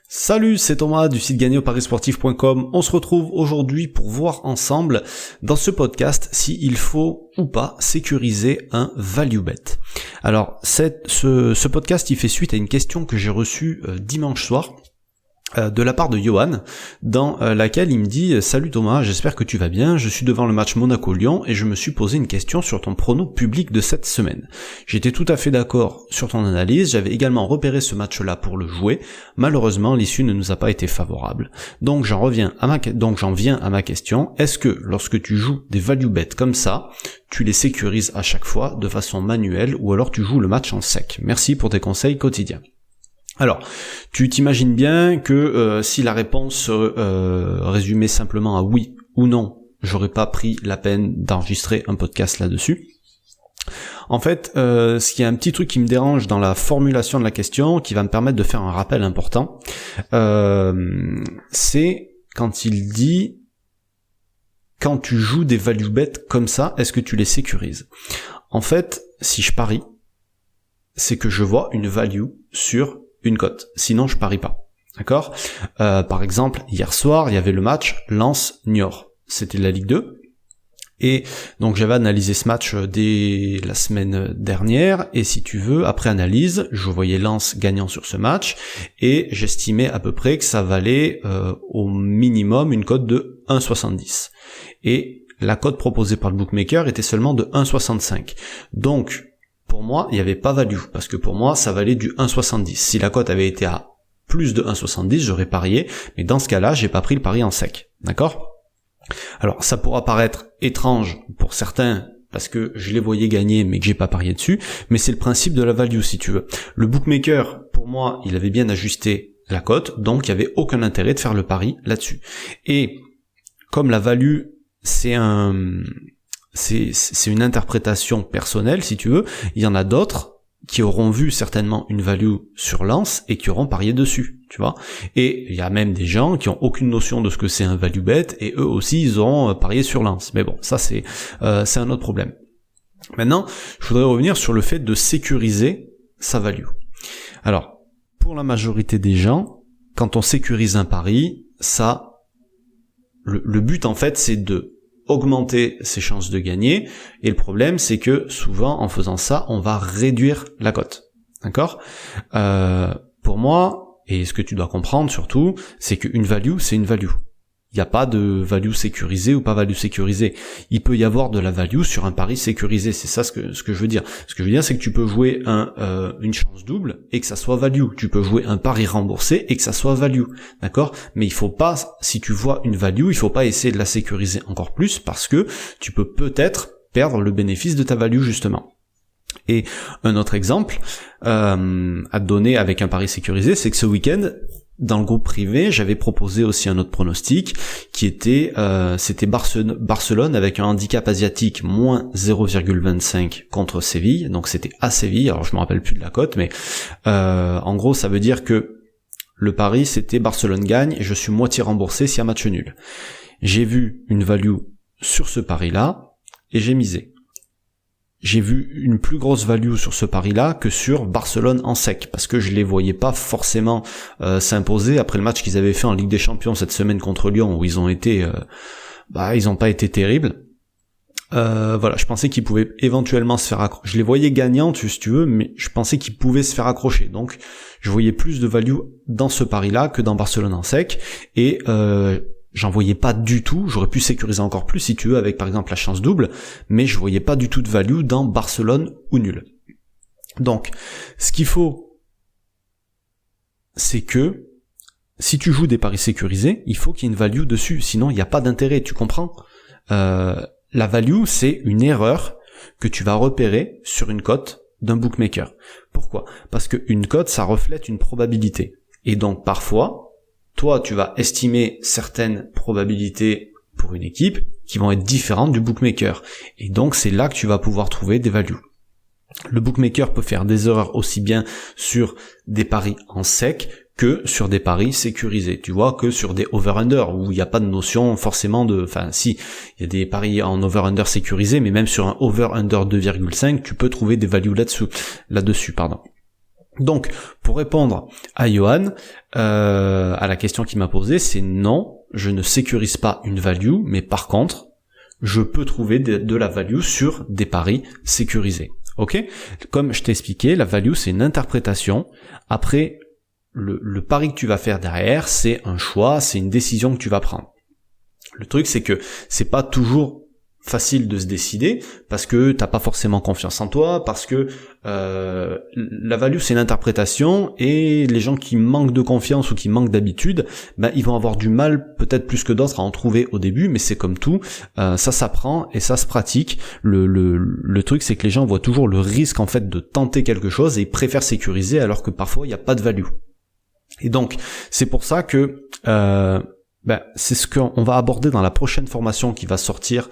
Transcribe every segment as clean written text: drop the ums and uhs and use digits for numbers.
Salut, c'est Thomas du site gagnerparisportif.com. On se retrouve aujourd'hui pour voir ensemble dans ce podcast s'il faut ou pas sécuriser un value bet. Alors, ce podcast il fait suite à une question que j'ai reçue dimanche soir de la part de Johan, dans laquelle il me dit « Salut Thomas, j'espère que tu vas bien, je suis devant le match Monaco-Lyon et je me suis posé une question sur ton prono public de cette semaine. J'étais tout à fait d'accord sur ton analyse, j'avais également repéré ce match-là pour le jouer, malheureusement l'issue ne nous a pas été favorable. Donc j'en viens à ma question, est-ce que lorsque tu joues des value bets comme ça, tu les sécurises à chaque fois de façon manuelle ou alors tu joues le match en sec? Merci pour tes conseils quotidiens. » Alors, tu t'imagines bien que si la réponse résumait simplement à oui ou non, j'aurais pas pris la peine d'enregistrer un podcast là-dessus. En fait, ce qui est un petit truc qui me dérange dans la formulation de la question, qui va me permettre de faire un rappel important, c'est quand il dit « Quand tu joues des value bets comme ça, est-ce que tu les sécurises ?» En fait, si je parie, c'est que je vois une value sur une cote, sinon je parie pas, d'accord. Par exemple, hier soir, il y avait le match Lens-Niort, c'était la Ligue 2, et donc j'avais analysé ce match dès la semaine dernière, et si tu veux, après analyse, je voyais Lens gagnant sur ce match, et j'estimais à peu près que ça valait au minimum une cote de 1,70, et la cote proposée par le bookmaker était seulement de 1,65, donc pour moi, il n'y avait pas value, parce que pour moi, ça valait du 1,70. Si la cote avait été à plus de 1,70, j'aurais parié, mais dans ce cas-là, j'ai pas pris le pari en sec. D'accord ? Alors, ça pourra paraître étrange pour certains, parce que je les voyais gagner, mais que j'ai pas parié dessus, mais c'est le principe de la value, si tu veux. Le bookmaker, pour moi, il avait bien ajusté la cote, donc il n'y avait aucun intérêt de faire le pari là-dessus. Et comme la value, c'est une interprétation personnelle, si tu veux. Il y en a d'autres qui auront vu certainement une value sur Lens et qui auront parié dessus, tu vois. Et il y a même des gens qui ont aucune notion de ce que c'est un value bet et eux aussi ils auront parié sur Lens. Mais bon, ça c'est un autre problème. Maintenant, je voudrais revenir sur le fait de sécuriser sa value. Alors, pour la majorité des gens, quand on sécurise un pari, le but en fait c'est de augmenter ses chances de gagner, et le problème c'est que souvent en faisant ça on va réduire la cote, d'accord. Pour moi, et ce que tu dois comprendre surtout, c'est qu'une value c'est une value. Il n'y a pas de value sécurisée ou pas value sécurisée. Il peut y avoir de la value sur un pari sécurisé. C'est ça ce que je veux dire. Ce que je veux dire, c'est que tu peux jouer une chance double et que ça soit value. Tu peux jouer un pari remboursé et que ça soit value. D'accord? Mais il faut pas, si tu vois une value, il faut pas essayer de la sécuriser encore plus parce que tu peux peut-être perdre le bénéfice de ta value, justement. Et un autre exemple à te donner avec un pari sécurisé, c'est que ce week-end, dans le groupe privé, j'avais proposé aussi un autre pronostic qui était c'était Barcelone avec un handicap asiatique moins 0,25 contre Séville, donc c'était à Séville, alors je me rappelle plus de la cote, mais en gros ça veut dire que le pari c'était Barcelone gagne et je suis moitié remboursé s'il y a match nul. J'ai vu une value sur ce pari-là et j'ai misé. J'ai vu une plus grosse value sur ce pari-là que sur Barcelone en sec, parce que je les voyais pas forcément s'imposer après le match qu'ils avaient fait en Ligue des Champions cette semaine contre Lyon, où ils ont été, ils ont pas été terribles. Voilà, je pensais qu'ils pouvaient éventuellement se faire accrocher. Je les voyais gagnants, si tu veux, mais je pensais qu'ils pouvaient se faire accrocher. Donc, je voyais plus de value dans ce pari-là que dans Barcelone en sec, et j'en voyais pas du tout, j'aurais pu sécuriser encore plus si tu veux avec par exemple la chance double, mais je voyais pas du tout de value dans Barcelone ou nul. Donc, ce qu'il faut, c'est que si tu joues des paris sécurisés, il faut qu'il y ait une value dessus, sinon il n'y a pas d'intérêt, tu comprends ? La value, c'est une erreur que tu vas repérer sur une cote d'un bookmaker. Pourquoi ? Parce qu'une cote, ça reflète une probabilité. Et donc parfois, toi, tu vas estimer certaines probabilités pour une équipe qui vont être différentes du bookmaker. Et donc, c'est là que tu vas pouvoir trouver des values. Le bookmaker peut faire des erreurs aussi bien sur des paris en sec que sur des paris sécurisés. Tu vois, que sur des over-under où il n'y a pas de notion forcément de... Enfin, si, il y a des paris en over-under sécurisés, mais même sur un over-under 2,5, tu peux trouver des values là-dessus. Donc, pour répondre à Johan, à la question qu'il m'a posée, c'est non, je ne sécurise pas une value, mais par contre, je peux trouver de la value sur des paris sécurisés. Ok ? Comme je t'ai expliqué, la value, c'est une interprétation. Après, le pari que tu vas faire derrière, c'est un choix, c'est une décision que tu vas prendre. Le truc, c'est que c'est pas toujours facile de se décider parce que t'as pas forcément confiance en toi, parce que la value c'est l'interprétation et les gens qui manquent de confiance ou qui manquent d'habitude, ils vont avoir du mal peut-être plus que d'autres à en trouver au début, mais c'est comme tout, ça s'apprend et ça se pratique. Le truc c'est que les gens voient toujours le risque en fait de tenter quelque chose et ils préfèrent sécuriser alors que parfois il n'y a pas de value. Et donc c'est pour ça que c'est ce qu'on va aborder dans la prochaine formation qui va sortir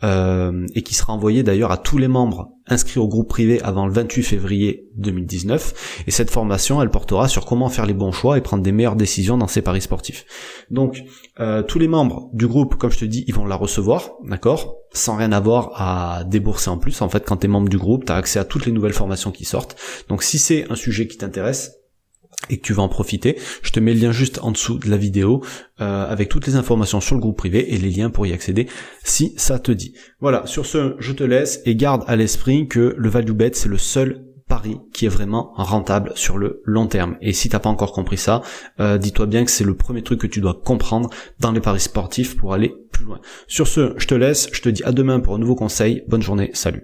et qui sera envoyée d'ailleurs à tous les membres inscrits au groupe privé avant le 28 février 2019. Et cette formation, elle portera sur comment faire les bons choix et prendre des meilleures décisions dans ses paris sportifs. Donc, tous les membres du groupe, comme je te dis, ils vont la recevoir, d'accord ? Sans rien avoir à débourser en plus. En fait, quand tu es membre du groupe, tu as accès à toutes les nouvelles formations qui sortent. Donc, si c'est un sujet qui t'intéresse, et que tu vas en profiter, je te mets le lien juste en dessous de la vidéo avec toutes les informations sur le groupe privé et les liens pour y accéder si ça te dit. Voilà, sur ce, je te laisse et garde à l'esprit que le value bet, c'est le seul pari qui est vraiment rentable sur le long terme. Et si t'as pas encore compris ça, dis-toi bien que c'est le premier truc que tu dois comprendre dans les paris sportifs pour aller plus loin. Sur ce, je te laisse, je te dis à demain pour un nouveau conseil. Bonne journée, salut.